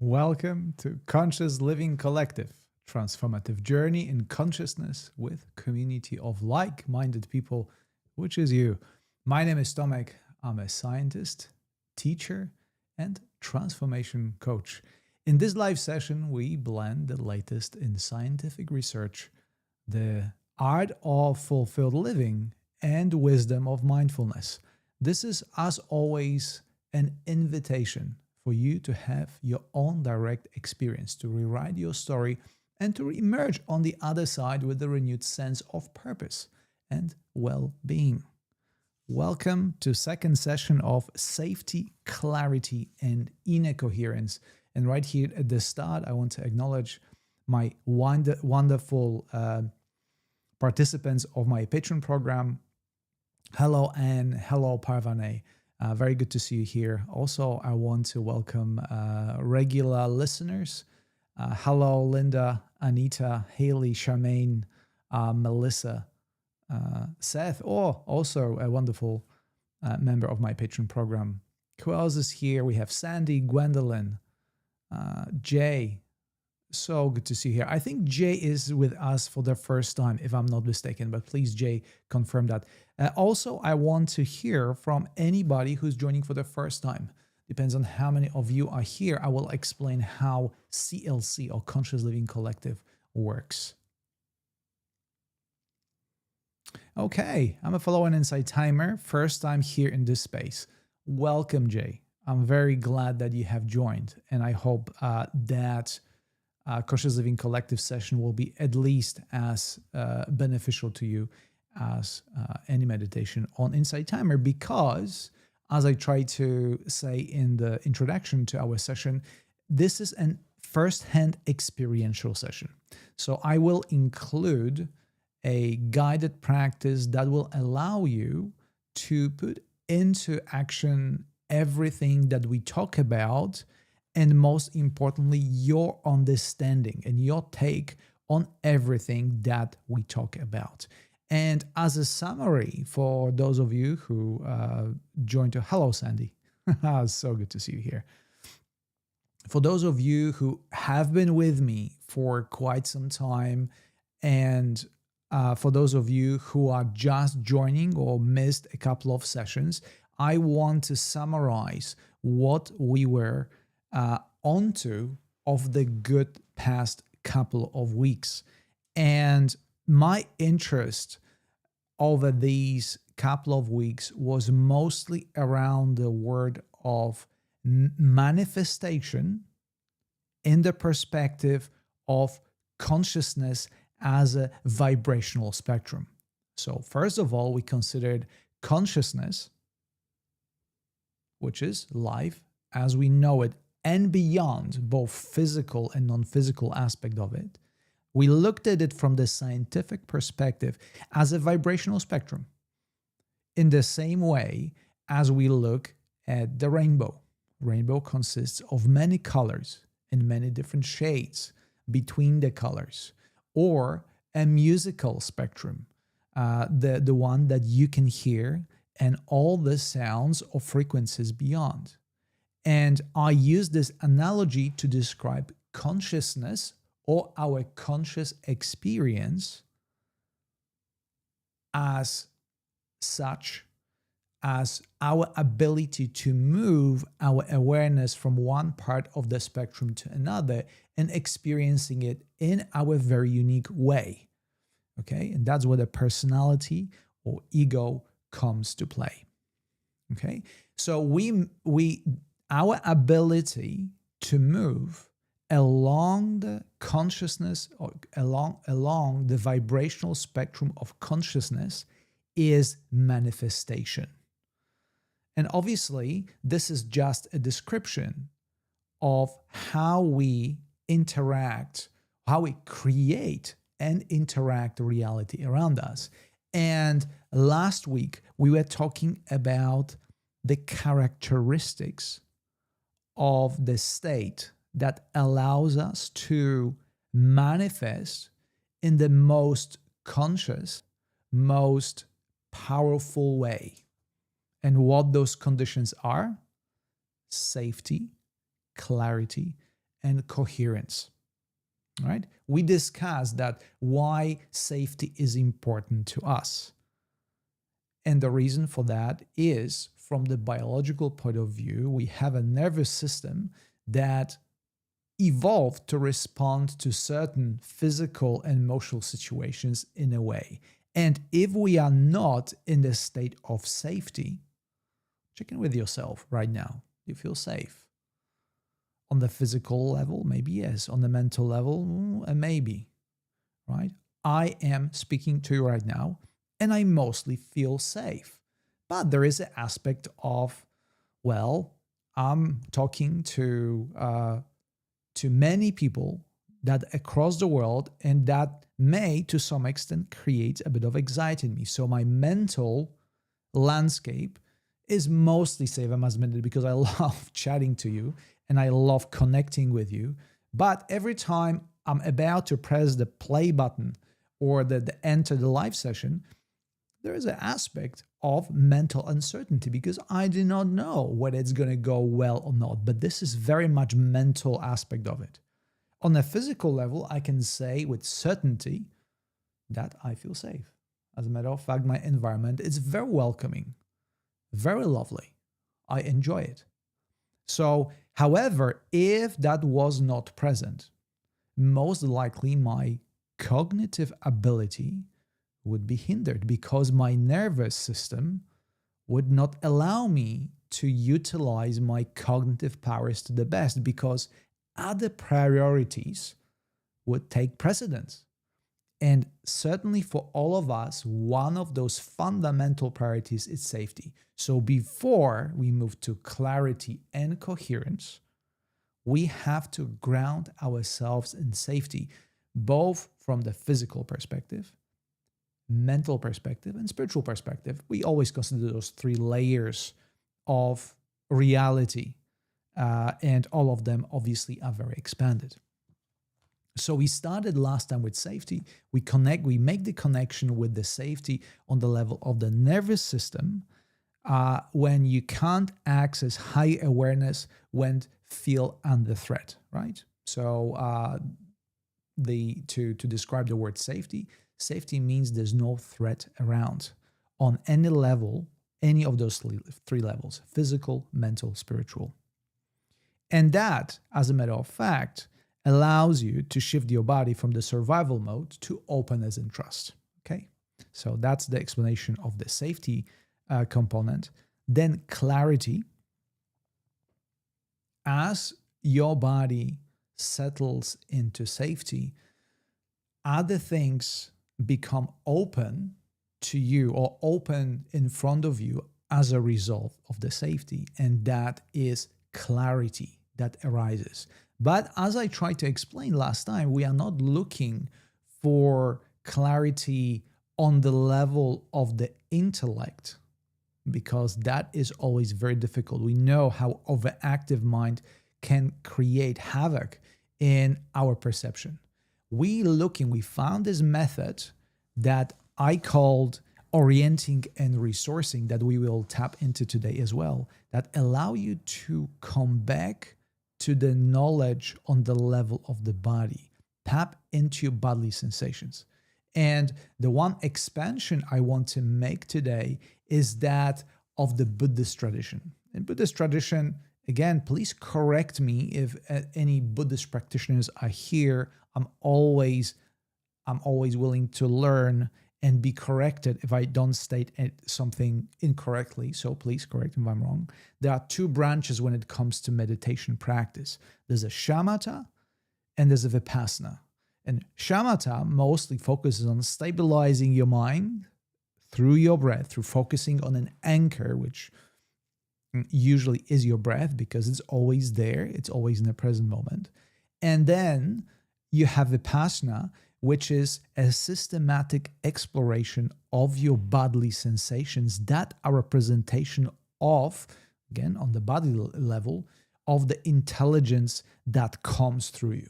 Welcome to Conscious Living Collective, transformative journey in consciousness with community of like-minded people, which is you. My name is Tomek. I'm a scientist, teacher, and transformation coach. In this live session, we blend the latest in scientific research, the art of fulfilled living, and wisdom of mindfulness. This is, as always, an invitation for you to have your own direct experience, to rewrite your story, and to emerge on the other side with a renewed sense of purpose and well-being. Welcome to second session of Safety, Clarity, and Inner Coherence. And right here at the start, I want to acknowledge my wonderful participants of my Patreon program. Hello, Anne. Hello, Parvane. Very good to see you here. Also, I want to welcome regular listeners. Hello, Linda, Anita, Haley, Charmaine, Melissa, Seth, or also a wonderful member of my Patreon program. Who else is here? We have Sandy, Gwendolyn, Jay. So good to see you here. I think Jay is with us for the first time, if I'm not mistaken, but please, Jay, confirm that. Also, I want to hear from anybody who's joining for the first time. Depends on how many of you are here. I will explain how CLC, or Conscious Living Collective, works. Okay, I'm a follow and insight timer. First time here in this space. Welcome, Jay. I'm very glad that you have joined, and I hope that Conscious Living Collective session will be at least as beneficial to you as any meditation on Insight Timer, because, as I try to say in the introduction to our session, this is an first-hand experiential session. So I will include a guided practice that will allow you to put into action everything that we talk about, and most importantly, your understanding and your take on everything that we talk about. And as a summary, for those of you who joined, hello, Sandy. So good to see you here. For those of you who have been with me for quite some time, and for those of you who are just joining or missed a couple of sessions, I want to summarize what we were onto of the good past couple of weeks. And my interest over these couple of weeks was mostly around the word of manifestation in the perspective of consciousness as a vibrational spectrum. So first of all, we considered consciousness, which is life as we know it, and beyond, both physical and non-physical aspect of it. We looked at it from the scientific perspective as a vibrational spectrum, in the same way as we look at the rainbow. Rainbow consists of many colors and many different shades between the colors, or a musical spectrum, the one that you can hear and all the sounds or frequencies beyond. And I use this analogy to describe consciousness, or our conscious experience, as such as our ability to move our awareness from one part of the spectrum to another and experiencing it in our very unique way. Okay, and that's where the personality or ego comes to play. Okay, so our ability to move along the consciousness, or along the vibrational spectrum of consciousness, is manifestation. And obviously, this is just a description of how we interact, how we create and interact the reality around us. And last week, we were talking about the characteristics of the state that allows us to manifest in the most conscious, most powerful way. And what those conditions are: safety, clarity, and coherence. All right? We discussed that why safety is important to us. And the reason for that is, from the biological point of view, we have a nervous system that evolved to respond to certain physical and emotional situations in a way. And if we are not in the state of safety, check in with yourself right now. Do you feel safe? On the physical level, maybe yes. On the mental level, maybe, right? I am speaking to you right now, and I mostly feel safe. But there is an aspect of, well, I'm talking to many people that across the world, and that may, to some extent, create a bit of anxiety in me. So my mental landscape is mostly safe, I must admit it, because I love chatting to you and I love connecting with you. But every time I'm about to press the play button or the enter the live session, there is an aspect of mental uncertainty because I do not know whether it's going to go well or not. But this is very much mental aspect of it. On a physical level, I can say with certainty that I feel safe. As a matter of fact, my environment is very welcoming, very lovely. I enjoy it. So, however, if that was not present, most likely my cognitive ability would be hindered because my nervous system would not allow me to utilize my cognitive powers to the best because other priorities would take precedence. And certainly for all of us, one of those fundamental priorities is safety. So before we move to clarity and coherence, we have to ground ourselves in safety, both from the physical perspective, mental perspective, and spiritual perspective. We always consider those three layers of reality, and all of them obviously are very expanded. So we started last time with safety. We make the connection with the safety on the level of the nervous system, when you can't access high awareness when feel under threat, right? So to describe the word safety, safety means there's no threat around on any level, any of those three levels: physical, mental, spiritual. And that, as a matter of fact, allows you to shift your body from the survival mode to openness and trust. Okay, so that's the explanation of the safety component. Then clarity. As your body settles into safety, other things become open to you or open in front of you as a result of the safety, and that is clarity that arises. But as I tried to explain last time, we are not looking for clarity on the level of the intellect, because that is always very difficult. We know how overactive mind can create havoc in our perception. We found this method that I called orienting and resourcing, that we will tap into today as well, that allow you to come back to the knowledge on the level of the body. Tap into your bodily sensations. And the one expansion I want to make today is that of the Buddhist tradition. In Buddhist tradition, again, please correct me if any Buddhist practitioners are here. I'm always willing to learn and be corrected if I don't state something incorrectly. So please correct me if I'm wrong. There are two branches when it comes to meditation practice. There's a shamatha and there's a vipassana. And shamatha mostly focuses on stabilizing your mind through your breath, through focusing on an anchor, which usually is your breath because it's always there. It's always in the present moment. And then you have vipassana, which is a systematic exploration of your bodily sensations that are a representation of, again, on the body level, of the intelligence that comes through you.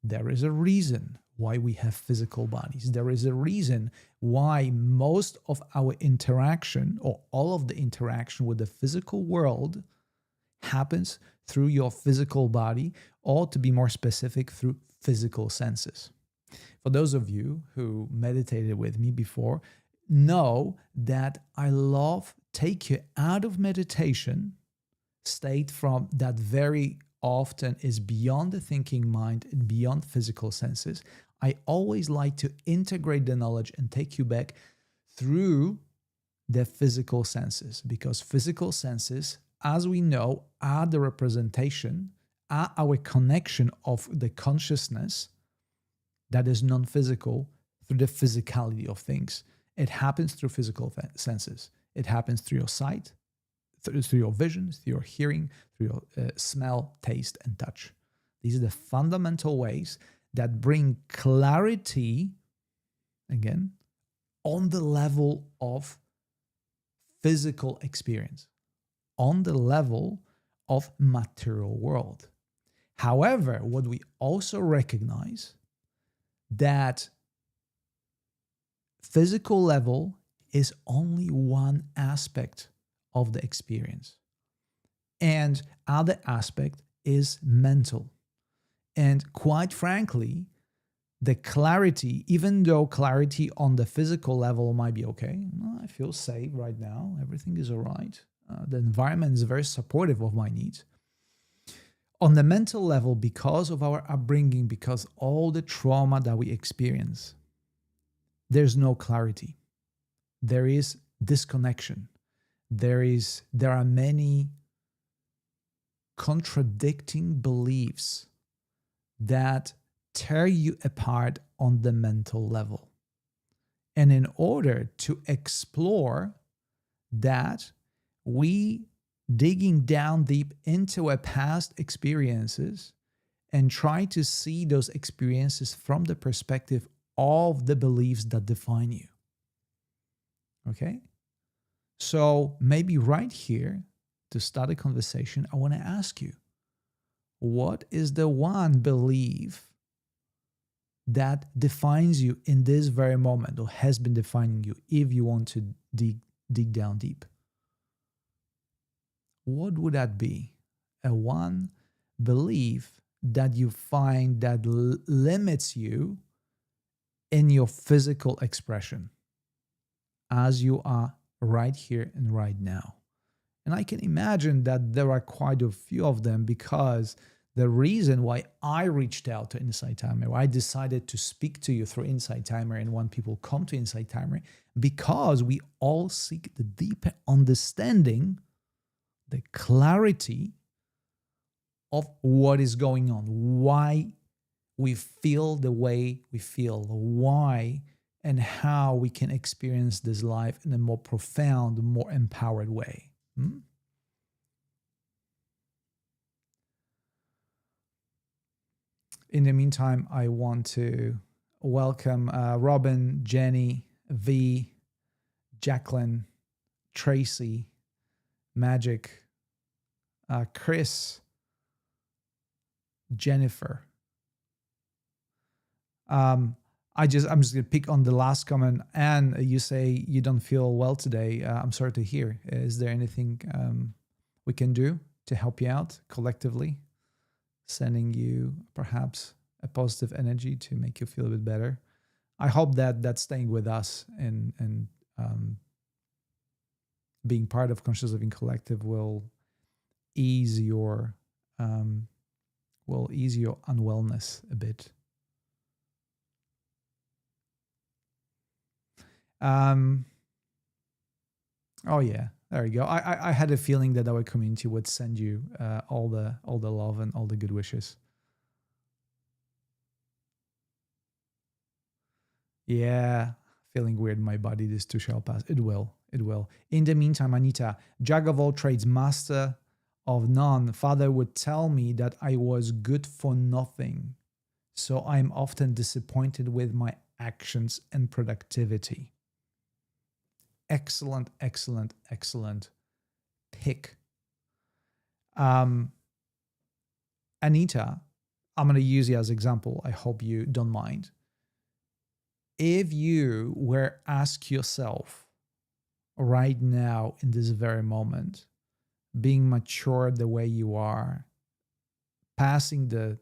There is a reason why we have physical bodies. There is a reason why most of our interaction, or all of the interaction with the physical world, happens through your physical body, or to be more specific, through physical senses. For those of you who meditated with me before, know that I love take you out of meditation state from that very often is beyond the thinking mind and beyond physical senses. I always like to integrate the knowledge and take you back through the physical senses, because physical senses, as we know, are the representation, are our connection of the consciousness that is non-physical through the physicality of things. It happens through physical senses. It happens through your sight, through your vision, through your hearing, through your smell, taste, and touch. These are the fundamental ways that bring clarity, again, on the level of physical experience, on the level of material world. However, what we also recognize that physical level is only one aspect of the experience. And other aspect is mental. And quite frankly, the clarity, even though clarity on the physical level might be okay, I feel safe right now, everything is all right, the environment is very supportive of my needs. On the mental level, because of our upbringing, because all the trauma that we experience, there's no clarity. There is disconnection. There are many contradicting beliefs that tear you apart on the mental level. And in order to explore that, we digging down deep into our past experiences and try to see those experiences from the perspective of the beliefs that define you. Okay? So maybe right here, to start a conversation, I want to ask you, what is the one belief that defines you in this very moment, or has been defining you, if you want to dig down deep? What would that be? A one belief that you find that limits you in your physical expression as you are right here and right now. And I can imagine that there are quite a few of them, because the reason why I reached out to Insight Timer, why I decided to speak to you through Insight Timer and want people come to Insight Timer, because we all seek the deeper understanding, the clarity of what is going on, why we feel the way we feel, why and how we can experience this life in a more profound, more empowered way. In the meantime, I want to welcome Robin, Jenny, V, Jacqueline, Tracy, Magic, Chris, Jennifer. I'm just gonna pick on the last comment. And you say you don't feel well today. I'm sorry to hear. Is there anything we can do to help you out collectively? Sending you perhaps a positive energy to make you feel a bit better. I hope that staying with us and being part of Conscious Living Collective will ease your unwellness a bit. Oh yeah, there we go. I had a feeling that our community would send you all the love and all the good wishes. Yeah, feeling weird in my body. This too shall pass. It will. It will. In the meantime, Anita, Jack of all trades, master of none, Father would tell me that I was good for nothing. So I'm often disappointed with my actions and productivity. Excellent, excellent, excellent pick. Anita, I'm going to use you as example. I hope you don't mind. If you were ask yourself right now in this very moment, being mature the way you are, passing the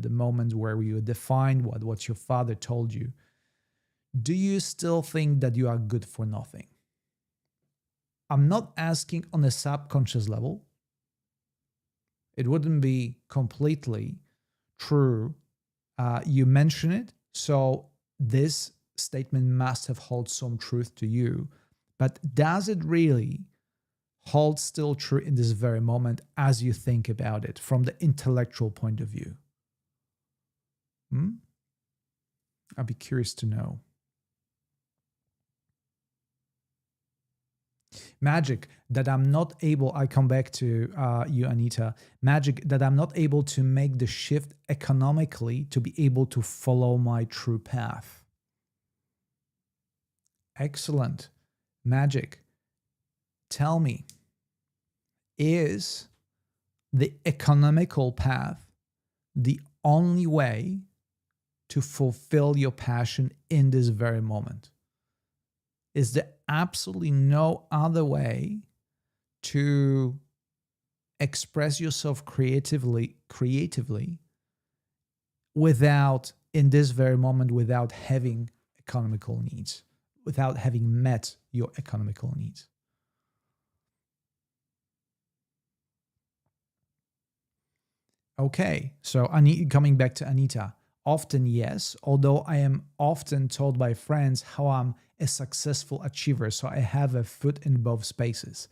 moments where you defined what your father told you, do you still think that you are good for nothing? I'm not asking on a subconscious level. It wouldn't be completely true. You mention it, so this statement must have held some truth to you. But does it really hold still true in this very moment as you think about it from the intellectual point of view? I'd be curious to know. Magic that I'm not able, I come back to you, Anita. Magic that I'm not able to make the shift economically to be able to follow my true path. Excellent. Magic. Tell me, is the economical path the only way to fulfill your passion in this very moment? Is there absolutely no other way to express yourself creatively without, in this very moment, without having economical needs, without having met your economical needs? Okay, so coming back to Anita, often yes, although I am often told by friends how I'm a successful achiever, so I have a foot in both spaces.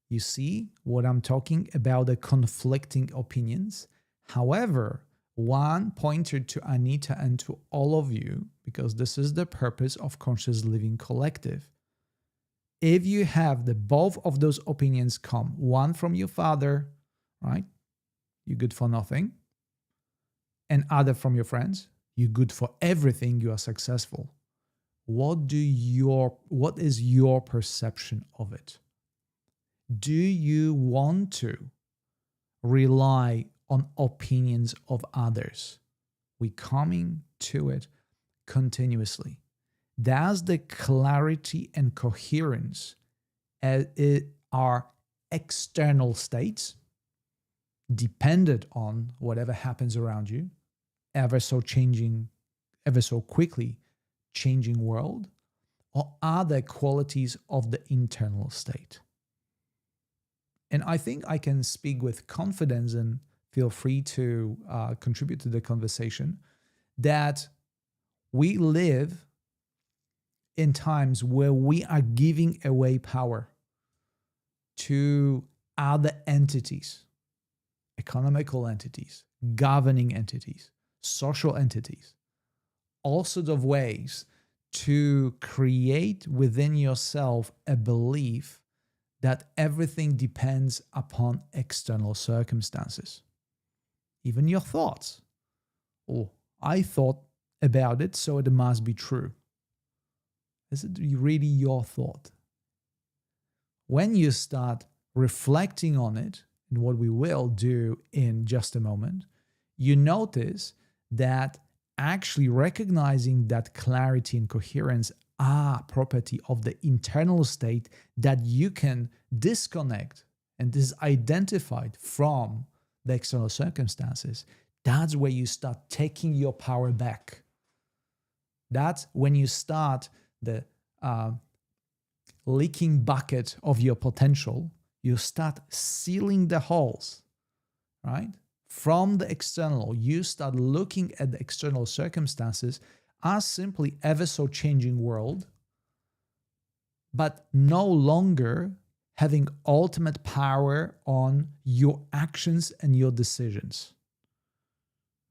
You see what I'm talking about, the conflicting opinions? However, one pointer to Anita and to all of you, because this is the purpose of Conscious Living Collective. If you have the both of those opinions come, one from your father, right? You're good for nothing. And other from your friends, you're good for everything, you are successful. What is your perception of it? Do you want to rely on opinions of others? We're coming to it continuously. Does the clarity and coherence are external states dependent on whatever happens around you, ever so quickly changing world, or other qualities of the internal state? And I think I can speak with confidence, and feel free to contribute to the conversation, that we live in times where we are giving away power to other entities, economical entities, governing entities, social entities, all sorts of ways to create within yourself a belief that everything depends upon external circumstances. Even your thoughts. Oh, I thought about it, so it must be true. Is it really your thought? When you start reflecting on it, and what we will do in just a moment, you notice that actually recognizing that clarity and coherence are property of the internal state that you can disconnect and is identified from the external circumstances. That's where you start taking your power back. That's when you start the leaking bucket of your potential. You start sealing the holes, right? From the external, you start looking at the external circumstances as simply ever so changing world, but no longer having ultimate power on your actions and your decisions.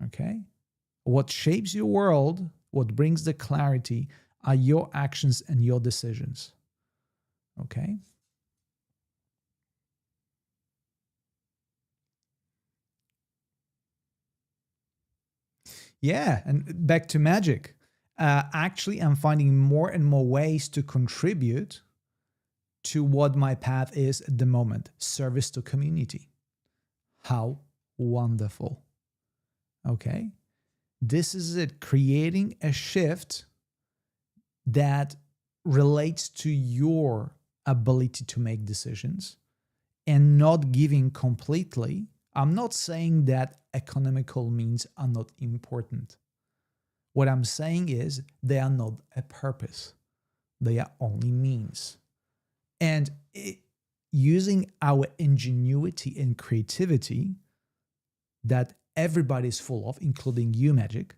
Okay? What shapes your world, what brings the clarity, are your actions and your decisions. Okay? Yeah, and back to magic. Actually, I'm finding more and more ways to contribute to what my path is at the moment. Service to community. How wonderful. Okay? This is it, creating a shift that relates to your ability to make decisions and not giving completely I'm not saying that economical means are not important. What I'm saying is they are not a purpose. They are only means. And using our ingenuity and creativity that everybody's full of, including you, magic.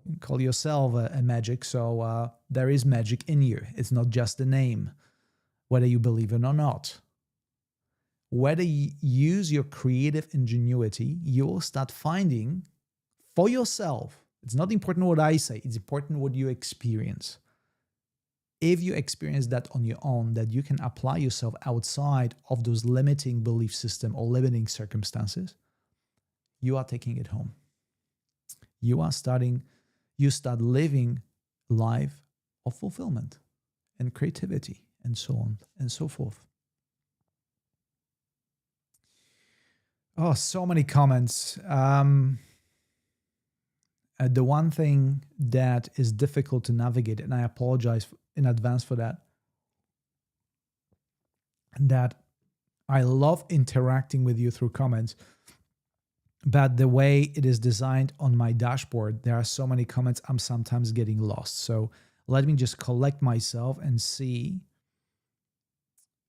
You call yourself a magic, so there is magic in you. It's not just a name, whether you believe it or not. Whether you use your creative ingenuity, you will start finding for yourself. It's not important what I say, it's important what you experience. If you experience that on your own, that you can apply yourself outside of those limiting belief system or limiting circumstances, you are taking it home. You start living life of fulfillment and creativity and so on and so forth. Oh, so many comments. The one thing that is difficult to navigate, and I apologize in advance for that I love interacting with you through comments, but the way it is designed on my dashboard, there are so many comments, I'm sometimes getting lost. So let me just collect myself and see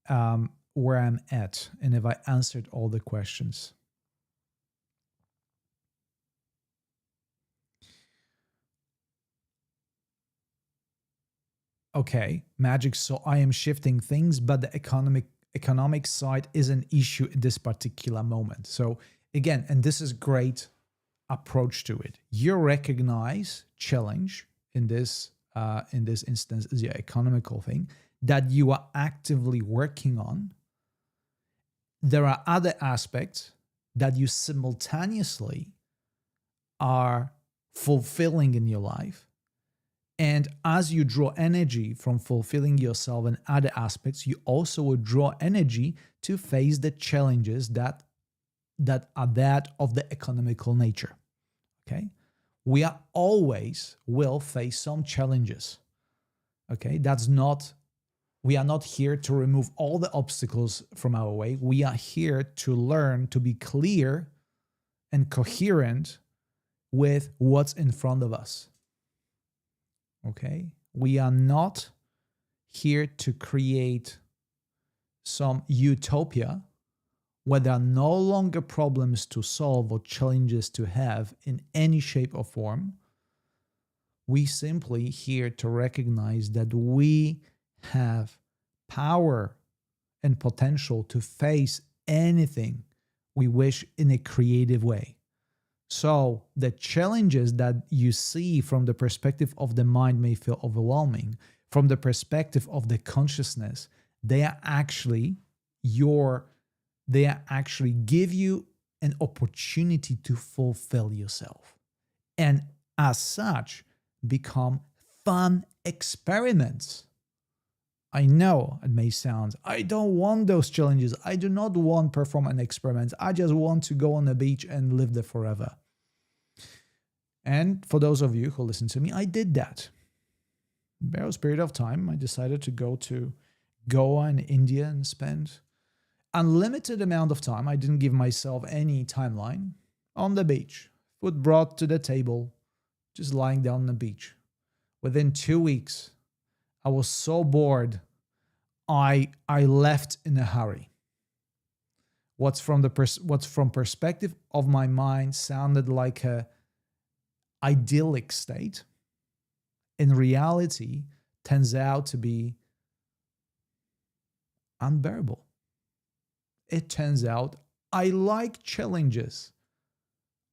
where I'm at and if I answered all the questions. Okay, magic. So I am shifting things, but the economic side is an issue at this particular moment. So again, and this is great approach to it. You recognize challenge in this instance is your economical thing that you are actively working on. There are other aspects that you simultaneously are fulfilling in your life. And as you draw energy from fulfilling yourself in other aspects, you also will draw energy to face the challenges that are that of the economical nature. Okay? We are always will face some challenges. Okay? We are not here to remove all the obstacles from our way. We are here to learn to be clear and coherent with what's in front of us. Okay, we are not here to create some utopia where there are no longer problems to solve or challenges to have in any shape or form. We simply here to recognize that we have power and potential to face anything we wish in a creative way. So the challenges that you see from the perspective of the mind may feel overwhelming. From the perspective of the consciousness, they are actually give you an opportunity to fulfill yourself. And as such, become fun experiments. I know it may sound, I don't want those challenges. I do not want to perform an experiment. I just want to go on the beach and live there forever. And for those of you who listen to me, I did that. There was a period of time I decided to go to Goa and India and spend unlimited amount of time. I didn't give myself any timeline on the beach. Food brought to the table, just lying down on the beach. Within 2 weeks, I was so bored, I left in a hurry. What's from perspective of my mind sounded like a idyllic state, in reality, turns out to be unbearable. It turns out I like challenges.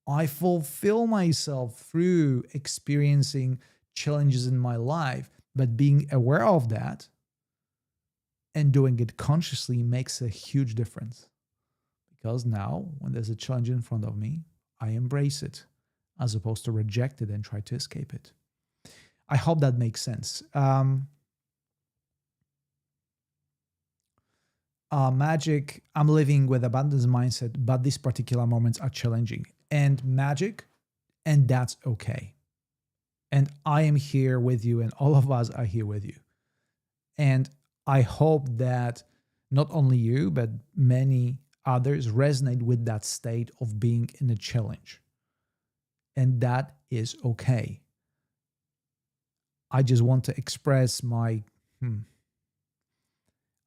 I fulfill myself through experiencing challenges in my life, but being aware of that and doing it consciously makes a huge difference. Because now, when there's a challenge in front of me, I embrace it as opposed to reject it and try to escape it. I hope that makes sense. Magic, I'm living with abundance mindset, but these particular moments are challenging. And magic, and that's okay. And I am here with you, and all of us are here with you. And I hope that not only you, but many others resonate with that state of being in a challenge. And that is okay. I just want to express my,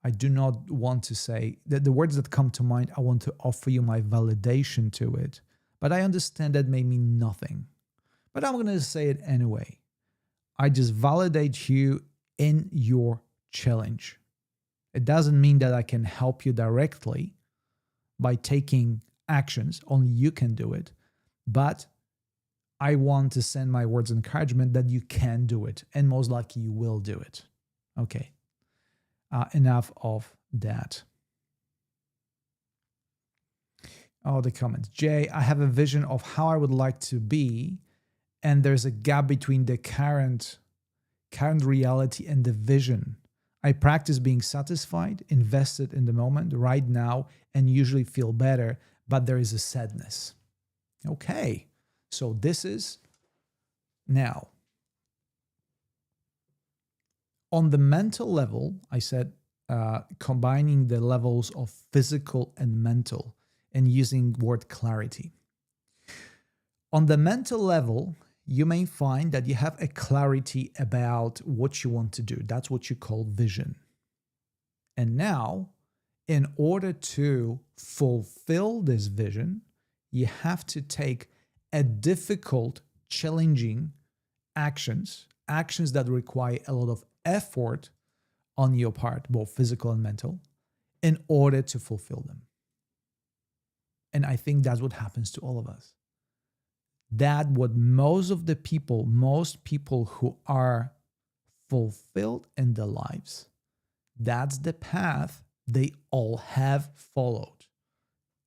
I do not want to say that the words that come to mind, I want to offer you my validation to it. But I understand that may mean nothing. But I'm going to say it anyway. I just validate you in your challenge. It doesn't mean that I can help you directly by taking actions. Only you can do it. But I want to send my words of encouragement that you can do it. And most likely you will do it. Okay. Enough of that. Oh, the comments. Jay, I have a vision of how I would like to be, and there's a gap between the current reality and the vision. I practice being satisfied, invested in the moment right now, and usually feel better, but there is a sadness. Okay, so this is now. On the mental level, I said combining the levels of physical and mental and using word clarity. On the mental level, you may find that you have a clarity about what you want to do. That's what you call vision. And now, in order to fulfill this vision, you have to take a difficult, challenging actions that require a lot of effort on your part, both physical and mental, in order to fulfill them. And I think that's what happens to all of us. That what most people who are fulfilled in their lives, that's the path they all have followed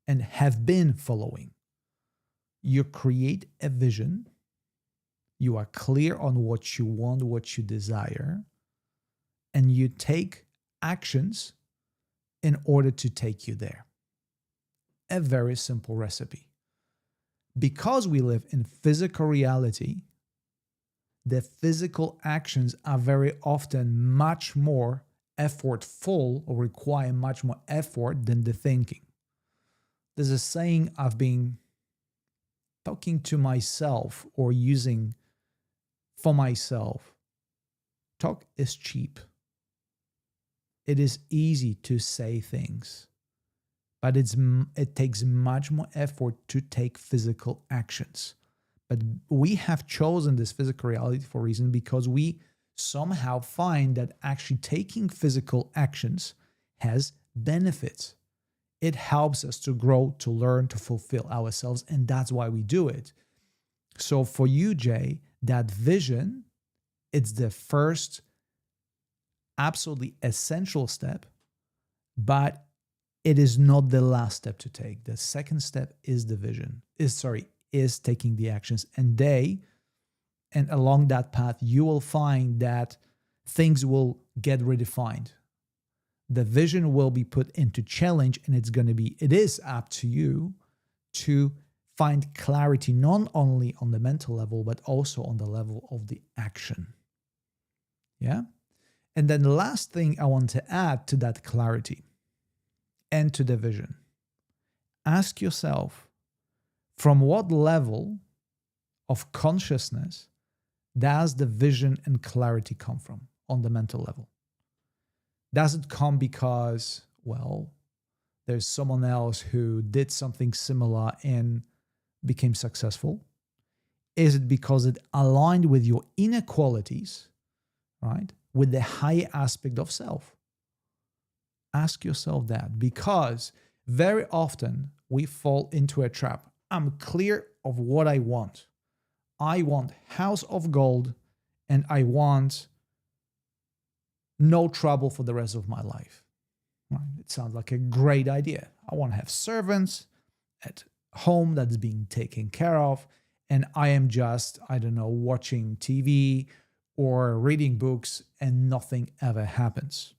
and have been following. You create a vision. You are clear on what you want, what you desire, and you take actions in order to take you there. A very simple recipe. Because we live in physical reality, the physical actions are very often much more effortful or require much more effort than the thinking. There's a saying I've been talking to myself or using for myself. Talk is cheap. It is easy to say things, but it takes much more effort to take physical actions. But we have chosen this physical reality for a reason, because we somehow find that actually taking physical actions has benefits. It helps us to grow, to learn, to fulfill ourselves, and that's why we do it. So for you, Jay, that vision, it's the first absolutely essential step, but it is not the last step to take. The second step is the vision, is taking the actions. And along that path, you will find that things will get redefined. The vision will be put into challenge, and it is up to you to find clarity, not only on the mental level, but also on the level of the action. Yeah? And then the last thing I want to add to that clarity and to the vision, ask yourself, from what level of consciousness does the vision and clarity come from on the mental level? Does it come because, there's someone else who did something similar and became successful? Is it because it aligned with your inner qualities, right? With the higher aspect of self? Ask yourself that, because very often we fall into a trap. I'm clear of what I want. I want house of gold, and I want no trouble for the rest of my life. Right? It sounds like a great idea. I want to have servants at home that's being taken care of, and I am just, watching TV or reading books, and nothing ever happens.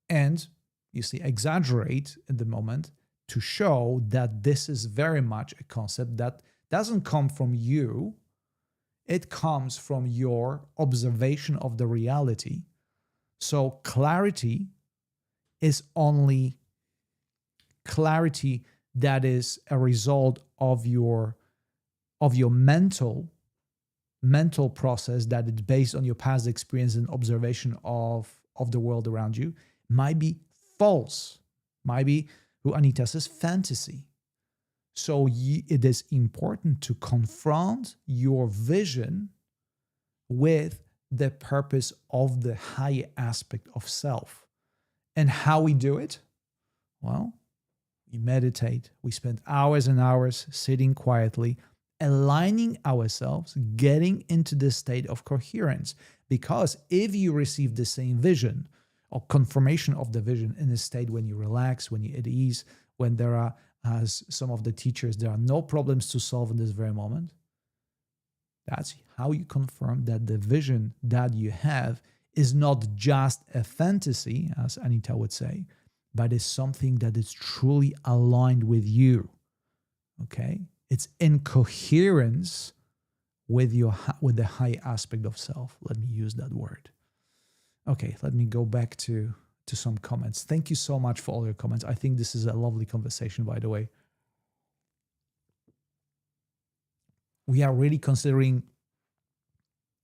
And you see, exaggerate at the moment to show that this is very much a concept that doesn't come from you. It comes from your observation of the reality. So clarity is only clarity that is a result of your mental process that is based on your past experience and observation of the world around you might be false, might be, who Anita says, fantasy. So it is important to confront your vision with the purpose of the higher aspect of self. And how we do it? Well, we meditate. We spend hours and hours sitting quietly, aligning ourselves, getting into the state of coherence. Because if you receive the same vision or confirmation of the vision in a state when you relax, when you're at ease, when there are, as some of the teachers, there are no problems to solve in this very moment, that's how you confirm that the vision that you have is not just a fantasy, as Anita would say, but is something that is truly aligned with you. Okay? It's in coherence with the high aspect of self. Let me use that word. Okay, let me go back to some comments. Thank you so much for all your comments. I think this is a lovely conversation, by the way. We are really considering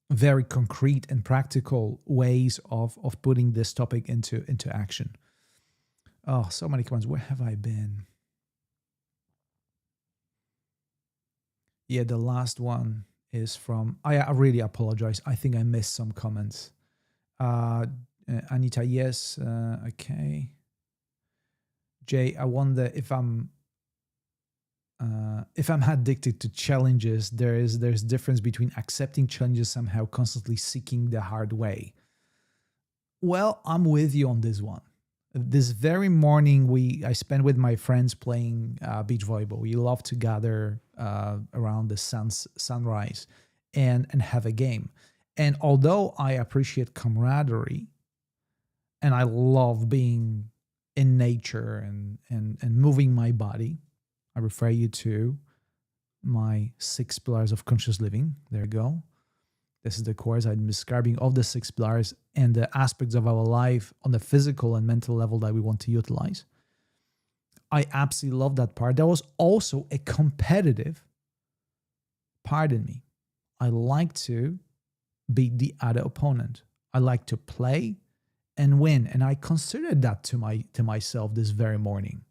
very concrete and practical ways of putting this topic into action. Oh, so many comments. Where have I been? Yeah, the last one is from, I really apologize. I think I missed some comments. Anita, yes. Okay. Jay, I wonder if I'm addicted to challenges. There's difference between accepting challenges somehow, constantly seeking the hard way. Well, I'm with you on this one. This very morning, I spent with my friends playing beach volleyball. We love to gather around the sunrise and have a game. And although I appreciate camaraderie, and I love being in nature and moving my body, I refer you to my 6 pillars of conscious living. There you go. This is the course I'm describing of the 6 pillars and the aspects of our life on the physical and mental level that we want to utilize. I absolutely love that part. There was also a competitive part in me. I like to beat the other opponent. I like to play and win. And I considered that to myself this very morning.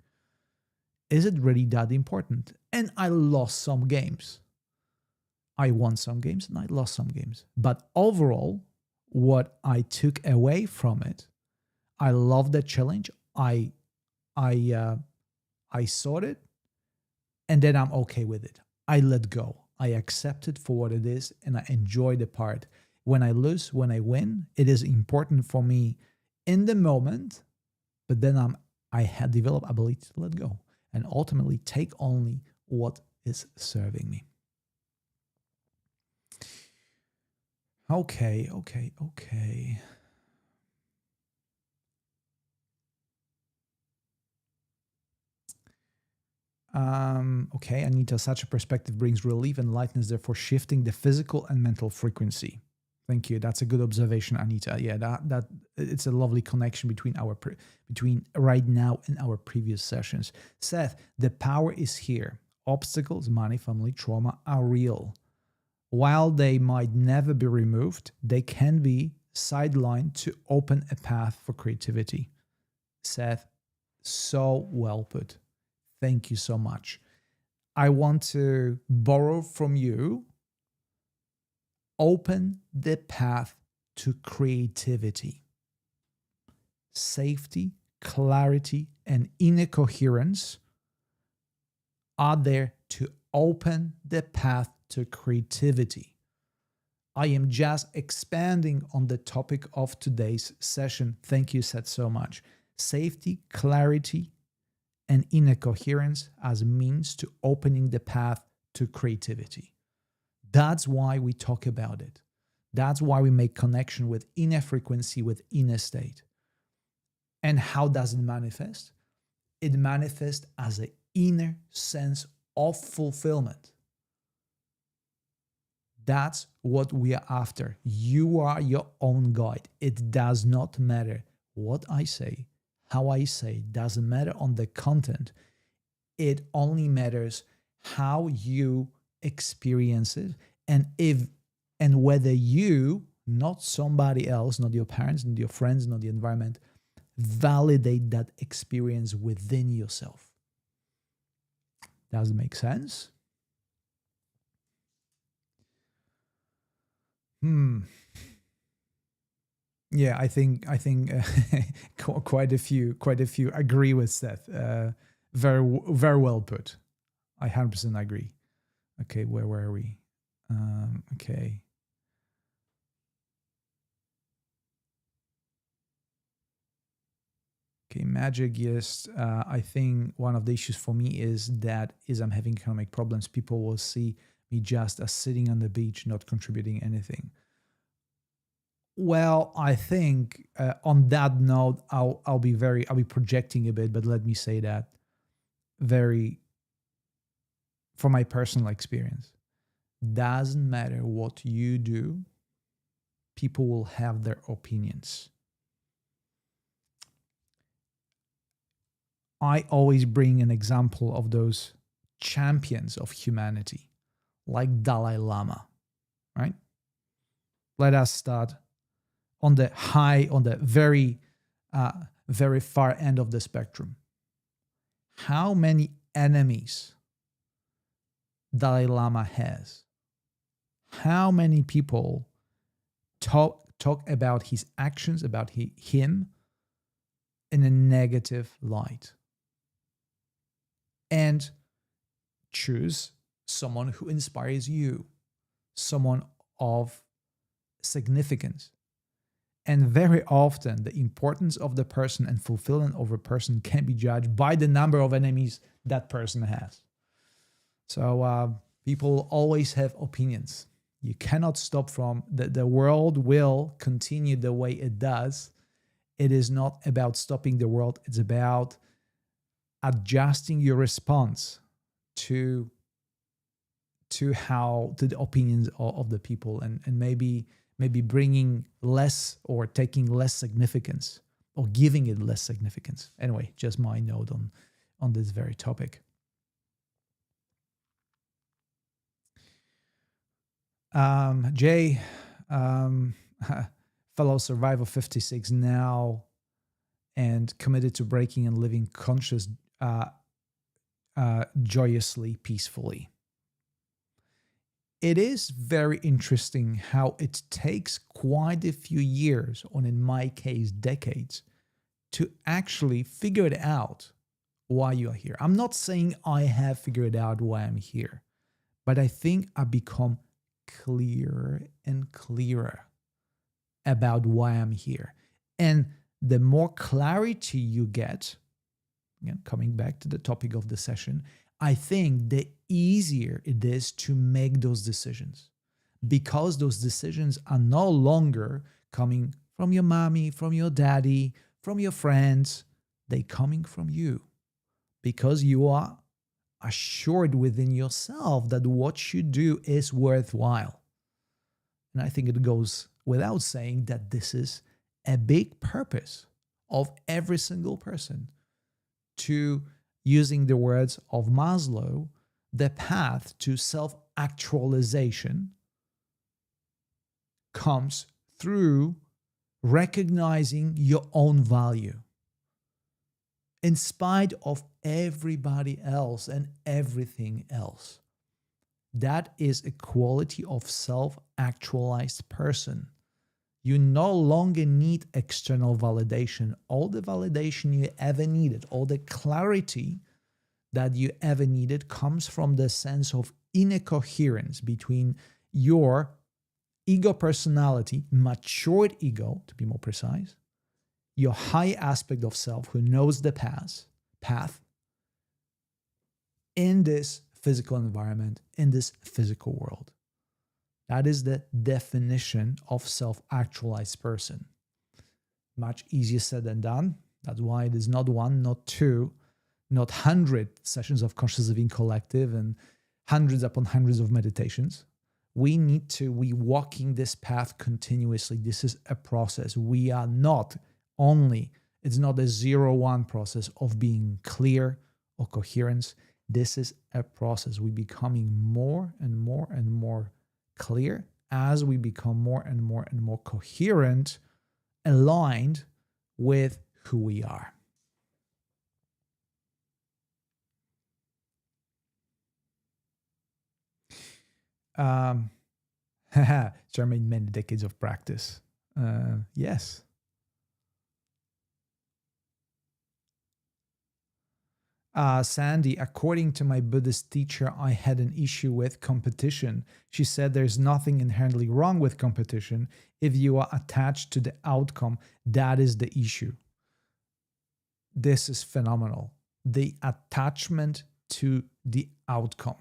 Is it really that important? And I lost some games. I won some games and I lost some games. But overall, what I took away from it, I love the challenge. I saw it, and then I'm okay with it. I let go. I accept it for what it is, and I enjoy the part. When I lose, when I win, it is important for me in the moment, but then I had developed ability to let go and ultimately take only what is serving me. Okay. Okay, Anita, such a perspective brings relief and lightness, therefore shifting the physical and mental frequency. Thank you. That's a good observation, Anita. Yeah, that it's a lovely connection between right now and our previous sessions. Seth, the power is here. Obstacles, money, family, trauma are real. While they might never be removed, they can be sidelined to open a path for creativity. Seth, so well put. Thank you so much. I want to borrow from you. Open the path to creativity. Safety, clarity, and inner coherence are there to open the path to creativity. I am just expanding on the topic of today's session. Thank you, Seth, so much. Safety, clarity, and inner coherence as means to opening the path to creativity. That's why we talk about it. That's why we make connection with inner frequency, with inner state. And how does it manifest? It manifests as an inner sense of fulfillment. That's what we are after. You are your own guide. It does not matter what I say, how I say, doesn't matter on the content. It only matters how you experience it, and whether you, not somebody else, not your parents, not your friends, not the environment, validate that experience within yourself. Does it make sense? Yeah, I think quite a few agree with that. Very well put. I 100% agree. Okay, where were we? Okay. Okay, magic. Yes, I think one of the issues for me is I'm having economic problems. People will see me just as sitting on the beach, not contributing anything. Well, I think on that note, I'll be projecting a bit, but let me say that very from my personal experience, doesn't matter what you do, people will have their opinions. I always bring an example of those champions of humanity, like Dalai Lama, right? Let us start on the very far end of the spectrum. How many enemies Dalai Lama has? How many people talk about his actions, about him in a negative light? And choose someone who inspires you, someone of significance. And very often, the importance of the person and fulfillment of a person can be judged by the number of enemies that person has. So people always have opinions. You cannot stop from the world will continue the way it does. It is not about stopping the world. It's about adjusting your response to the opinions of the people, and maybe bringing less or taking less significance or giving it less significance. Anyway, just my note on this very topic. Jay, fellow survivor 56 now, and committed to breaking and living conscious joyously, peacefully. It is very interesting how it takes quite a few years, or in my case, decades, to actually figure it out why you are here. I'm not saying I have figured out why I'm here, but I think I become clearer and clearer about why I'm here. And the more clarity you get, again, coming back to the topic of the session, I think the easier it is to make those decisions, because those decisions are no longer coming from your mommy, from your daddy, from your friends. They're coming from you, because you are assured within yourself that what you do is worthwhile. And I think it goes without saying that this is a big purpose of every single person. To, using the words of Maslow, the path to self-actualization comes through recognizing your own value in spite of everybody else and everything else. That is a quality of self-actualized person. You no longer need external validation. All the validation you ever needed, all the clarity that you ever needed comes from the sense of inner coherence between your ego personality, matured ego, to be more precise, your high aspect of self who knows the path in this physical environment, in this physical world. That is the definition of self-actualized person. Much easier said than done. That's why it is not one, not two, not 100 sessions of Conscious Living Collective and hundreds upon hundreds of meditations. We need to be walking this path continuously. This is a process. We are not only It's not a 0-1 process of being clear or coherence. This is a process. We're becoming more and more and more clear as we become more and more and more coherent, aligned with who we are. Jermaine, many decades of practice. Yes. Sandy, according to my Buddhist teacher, I had an issue with competition. She said there's nothing inherently wrong with competition. If you are attached to the outcome, that is the issue. This is phenomenal. The attachment to the outcome.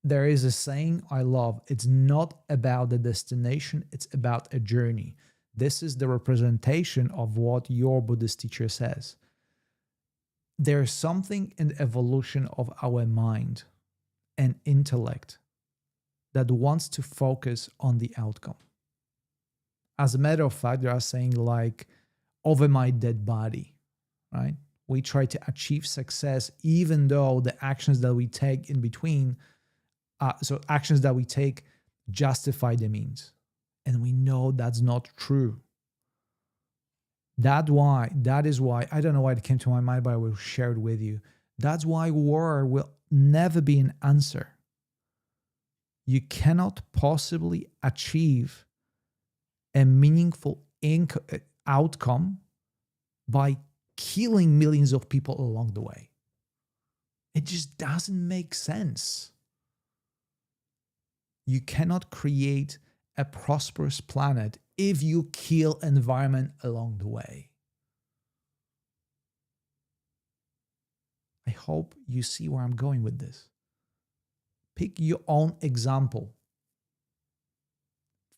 There is a saying I love. It's not about the destination, it's about a journey. This is the representation of what your Buddhist teacher says. There's something in the evolution of our mind and intellect that wants to focus on the outcome. As a matter of fact, they are saying like, over my dead body, right? We try to achieve success even though the actions that we take in between, actions that we take justify the means. And we know that's not true. That is why, I don't know why it came to my mind, but I will share it with you. That's why war will never be an answer. You cannot possibly achieve a meaningful outcome by killing millions of people along the way. It just doesn't make sense. You cannot create a prosperous planet if you kill environment along the way. I hope you see where I'm going with this. Pick your own example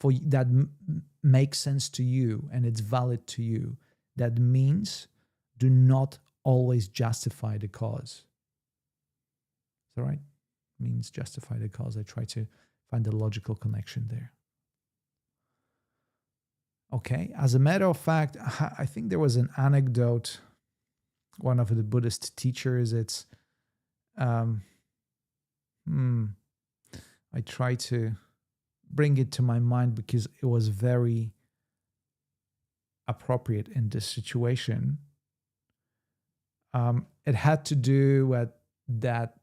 for that makes sense to you and it's valid to you. That means do not always justify the cause. Is that right? Means justify the cause. I try to find the logical connection there. Okay, as a matter of fact, I think there was an anecdote, one of the Buddhist teachers, it's, I try to bring it to my mind because it was very appropriate in this situation. It had to do with that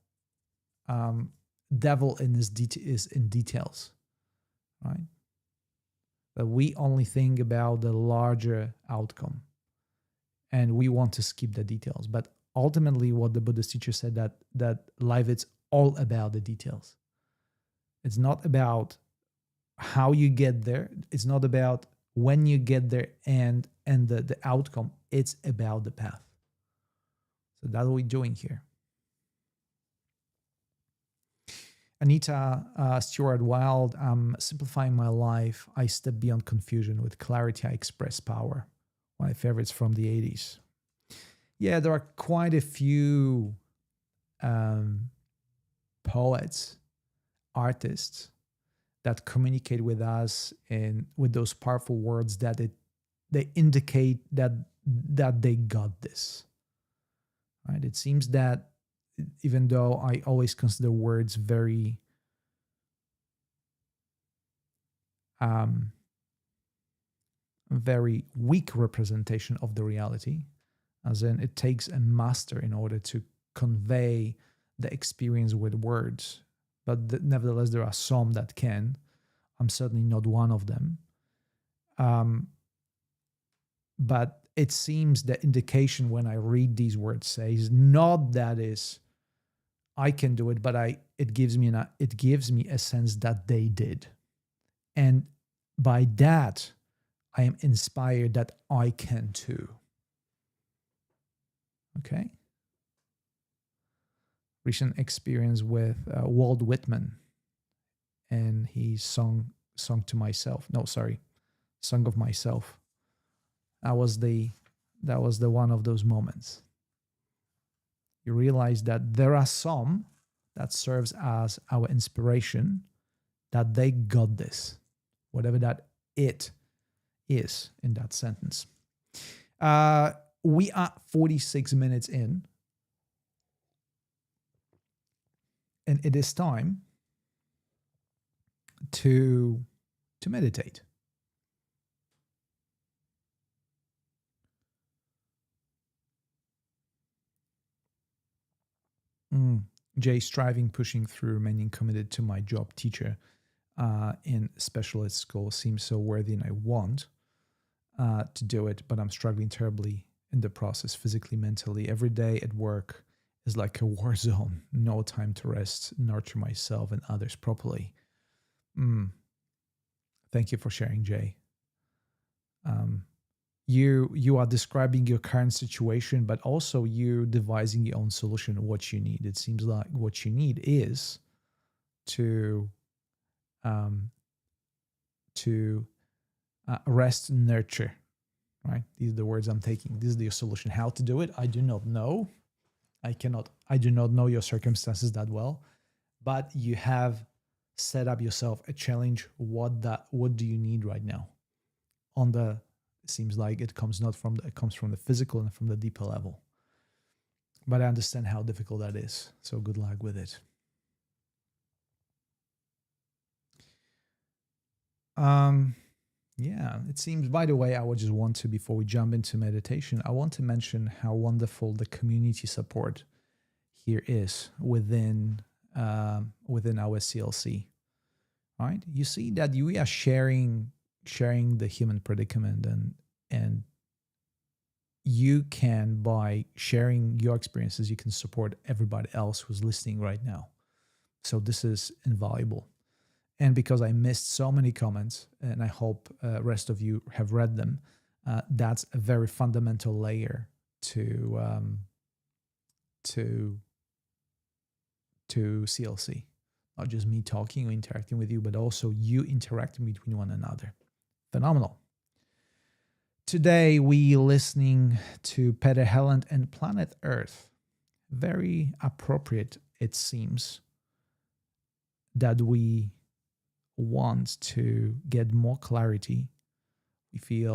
devil is in details, right? That we only think about the larger outcome and we want to skip the details. But ultimately what the Buddhist teacher said that life is all about the details. It's not about how you get there. It's not about when you get there and the outcome. It's about the path. So that's what we're doing here. Anita Stewart Wild, I'm simplifying my life. I step beyond confusion. With clarity, I express power. One of my favorites from the 80s. Yeah, there are quite a few poets, artists that communicate with us and with those powerful words that they indicate that they got this. Right? It seems that even though I always consider words very very weak representation of the reality, as in it takes a master in order to convey the experience with words. But nevertheless, there are some that can. I'm certainly not one of them. But it seems the indication when I read these words says not that is I can do it, but it gives me a sense that they did. And by that, I am inspired that I can too. Okay? Recent experience with Walt Whitman, and he sung to myself. No, sorry, Song of Myself. That was the one of those moments. You realize that there are some that serves as our inspiration, that they got this, whatever that it is in that sentence. We are 46 minutes in, and it is time to meditate. Jay, striving, pushing through, remaining committed to my job, teacher in special ed school, seems so worthy, and I want to do it, but I'm struggling terribly in the process, physically, mentally. Every day at work is like a war zone. No time to rest, nurture myself and others properly. Thank you for sharing, Jay. You are describing your current situation, but also you devising your own solution of what you need. It seems like what you need is to rest and nurture, right? These are the words I'm taking. This is the solution. How to do it, I do not know. I do not know your circumstances that well, but you have set up yourself a challenge. What do you need right now? It seems like it comes from the physical and from the deeper level. But I understand how difficult that is. So good luck with it. Yeah, it seems, by the way, I would just want to, before we jump into meditation, I want to mention how wonderful the community support here is within our CLC. All right, you see that we are sharing the human predicament, and you can, by sharing your experiences, you can support everybody else who's listening right now. So this is invaluable. And because I missed so many comments, and I hope rest of you have read them, that's a very fundamental layer to CLC. Not just me talking or interacting with you, but also you interacting between one another. Phenomenal. Today we listening to Peter Helland and Planet Earth. Very appropriate, it seems, that we want to get more clarity. We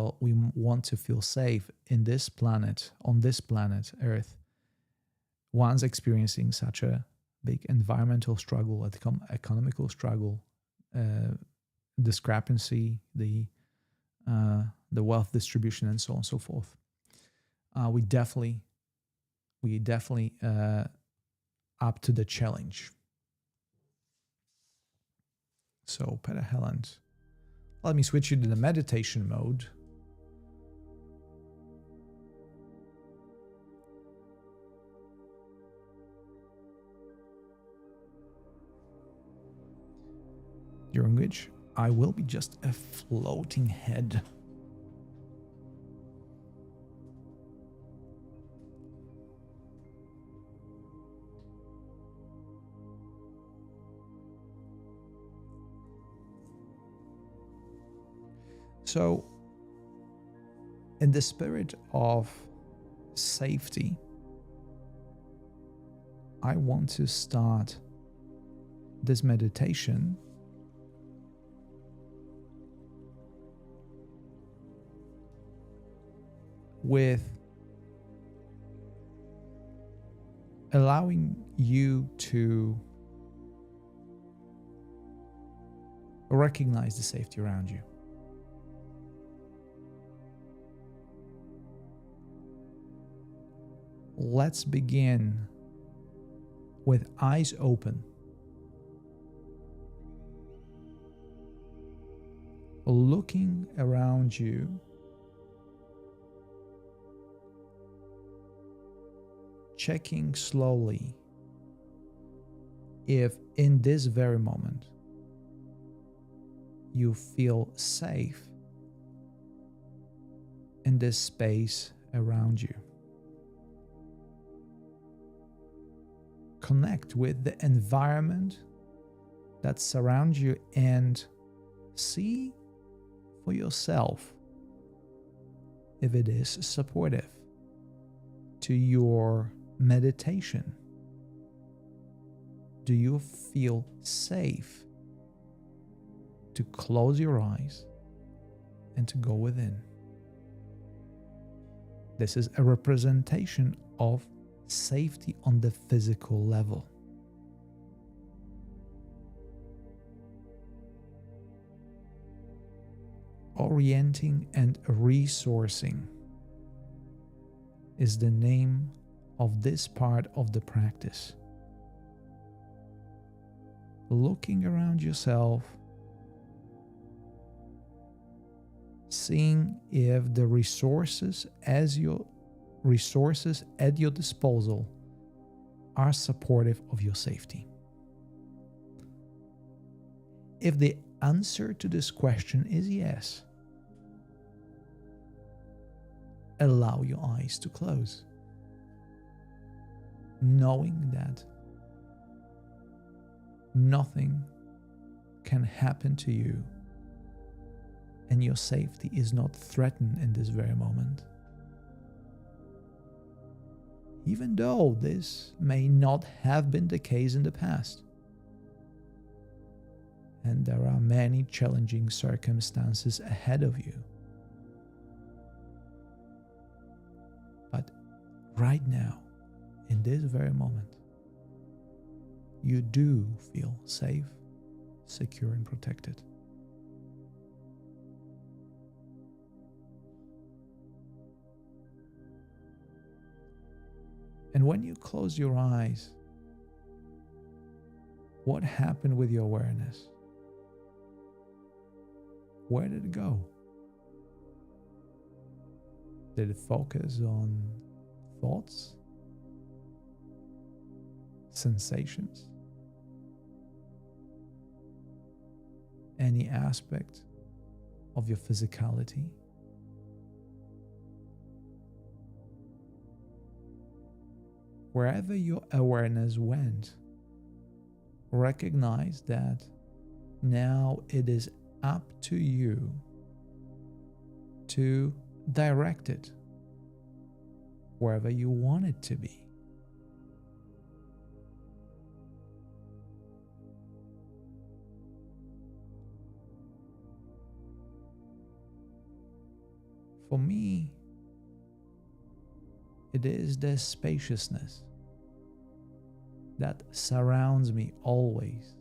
want to feel safe in this planet, on this planet Earth. One's experiencing such a big environmental struggle, economical struggle, discrepancy, the wealth distribution, and so on and so forth. We definitely up to the challenge. So, Peter Helland, let me switch you to the meditation mode. During which I will be just a floating head. So, in the spirit of safety, I want to start this meditation with allowing you to recognize the safety around you. Let's begin with eyes open, looking around you, checking slowly if in this very moment you feel safe in this space around you. Connect with the environment that surrounds you and see for yourself if it is supportive to your meditation. Do you feel safe to close your eyes and to go within? This is a representation of safety on the physical level. Orienting and resourcing is the name of this part of the practice. Looking around yourself, seeing if the resources at your disposal are supportive of your safety. If the answer to this question is yes, allow your eyes to close, knowing that nothing can happen to you and your safety is not threatened in this very moment. Even though this may not have been the case in the past, and there are many challenging circumstances ahead of you. But right now, in this very moment, you do feel safe, secure, and protected. And when you close your eyes, what happened with your awareness? Where did it go? Did it focus on thoughts, sensations, any aspect of your physicality? Wherever your awareness went, recognize that now it is up to you to direct it wherever you want it to be. For me, it is the spaciousness that surrounds me always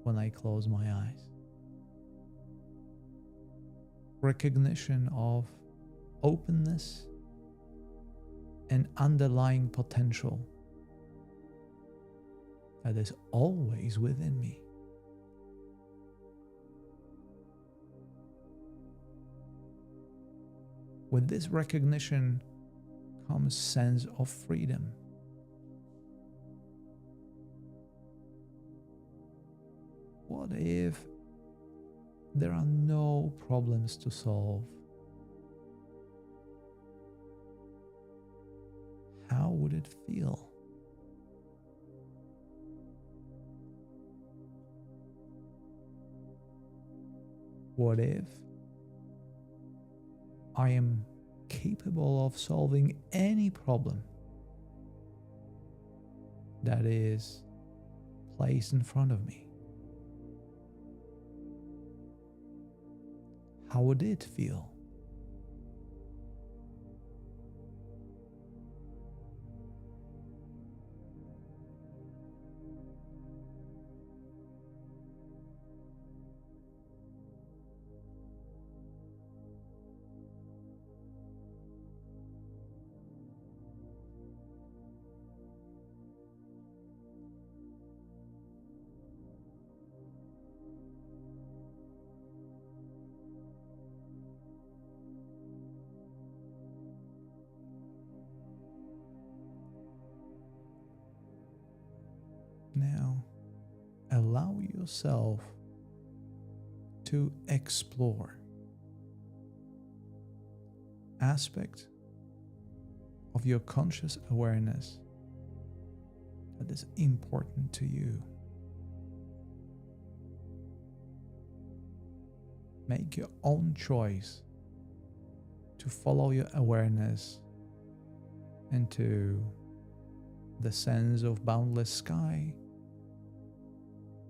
when I close my eyes. Recognition of openness and underlying potential that is always within me. With this recognition comes sense of freedom. What if there are no problems to solve? How would it feel? What if I am capable of solving any problem that is placed in front of me? How would it feel? Now, allow yourself to explore aspect of your conscious awareness that is important to you. Make your own choice to follow your awareness into the sense of boundless sky,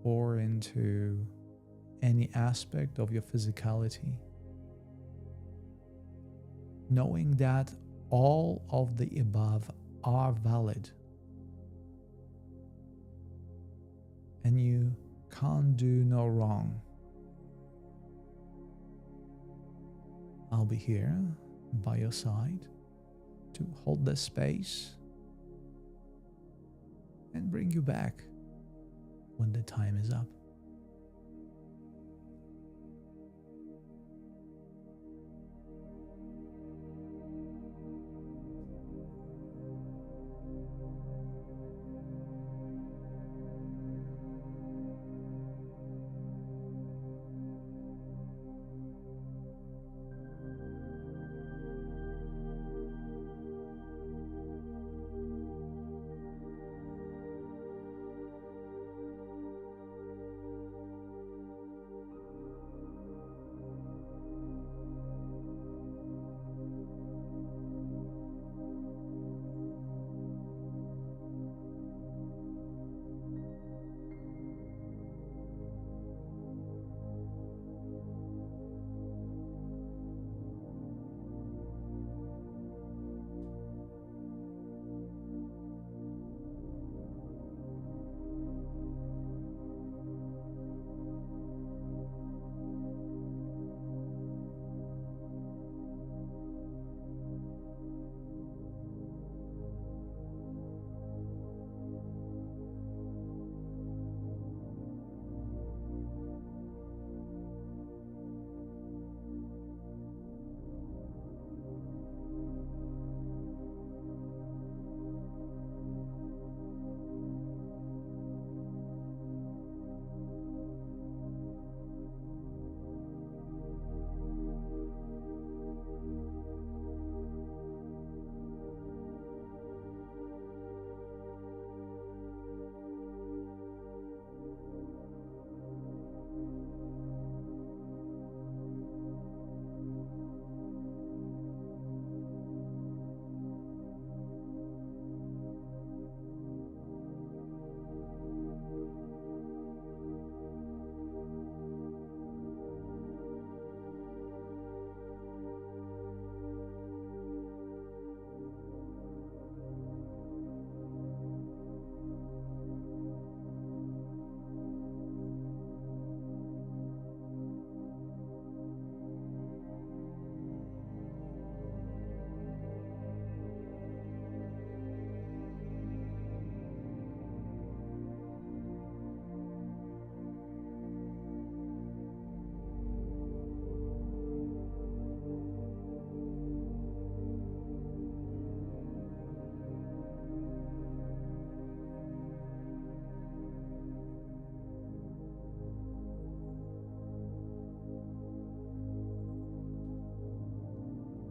or into any aspect of your physicality, knowing that all of the above are valid. And you can't do no wrong. I'll be here by your side to hold the space and bring you back when the time is up.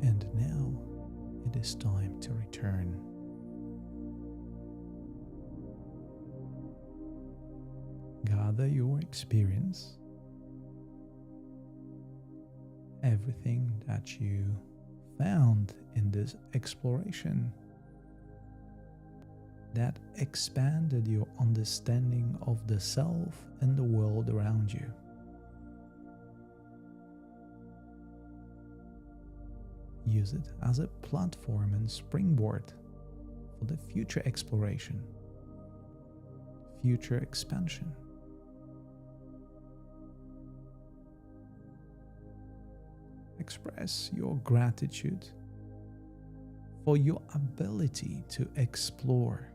And now it is time to return. Gather your experience, everything that you found in this exploration that expanded your understanding of the self and the world around you. Use it as a platform and springboard for the future exploration, future expansion. Express your gratitude for your ability to explore,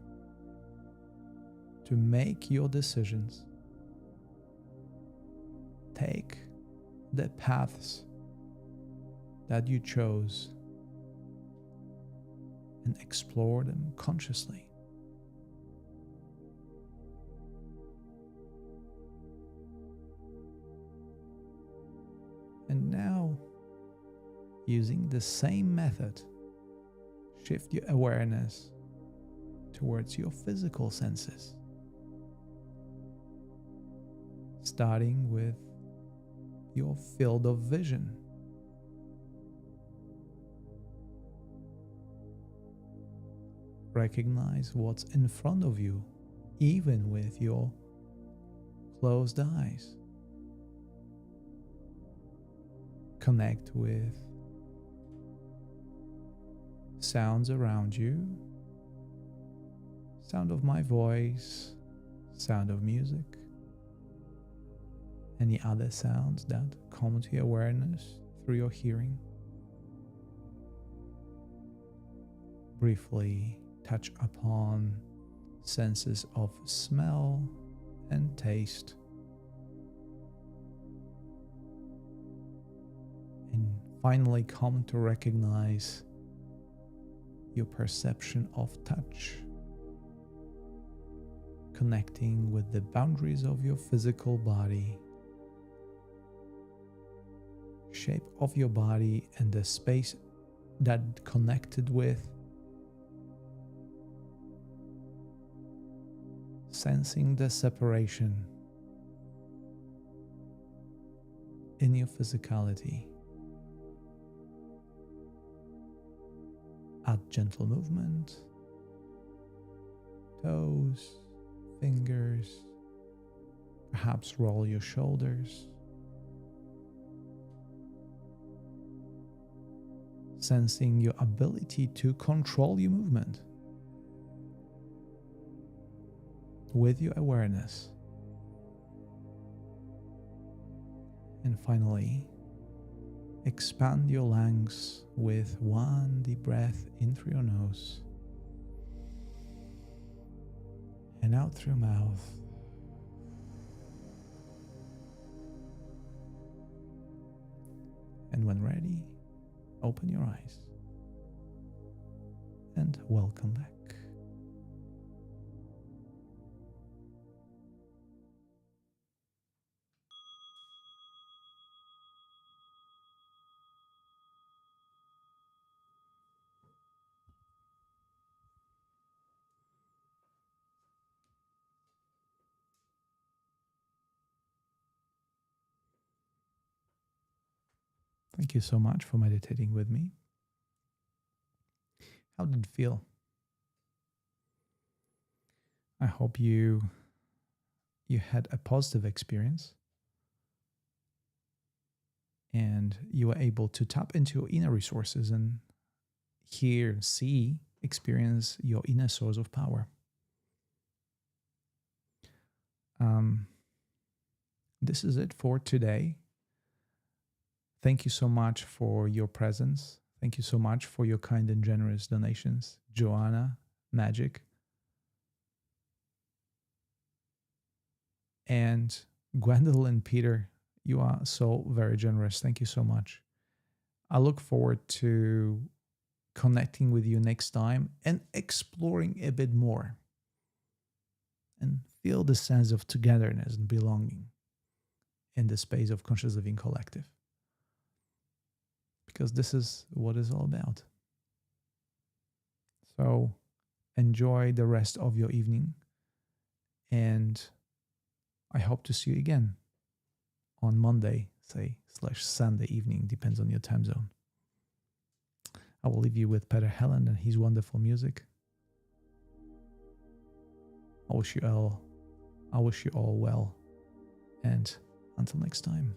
to make your decisions, take the paths that you chose, and explore them consciously. And now, using the same method, shift your awareness towards your physical senses, starting with your field of vision. Recognize what's in front of you, even with your closed eyes. Connect with sounds around you, sound of my voice, sound of music, any other sounds that come to your awareness through your hearing. Briefly touch upon senses of smell and taste, and finally come to recognize your perception of touch, connecting with the boundaries of your physical body, shape of your body, and the space that connected with, sensing the separation in your physicality. Add gentle movement, toes, fingers, perhaps roll your shoulders, sensing your ability to control your movement with your awareness. And finally, expand your lungs with one deep breath in through your nose and out through your mouth. And when ready, open your eyes and welcome back. Thank you so much for meditating with me. How did it feel? I hope you had a positive experience and you were able to tap into your inner resources and hear, see, experience your inner source of power. This is it for today. Thank you so much for your presence. Thank you so much for your kind and generous donations. Joanna, Magic, and Gwendolyn, Peter, you are so very generous. Thank you so much. I look forward to connecting with you next time and exploring a bit more and feel the sense of togetherness and belonging in the space of Conscious Living Collective. Because this is what it's all about. So enjoy the rest of your evening, and I hope to see you again on Monday, /Sunday evening, depends on your time zone. I will leave you with Peter Helen and his wonderful music. I wish you all well, and until next time.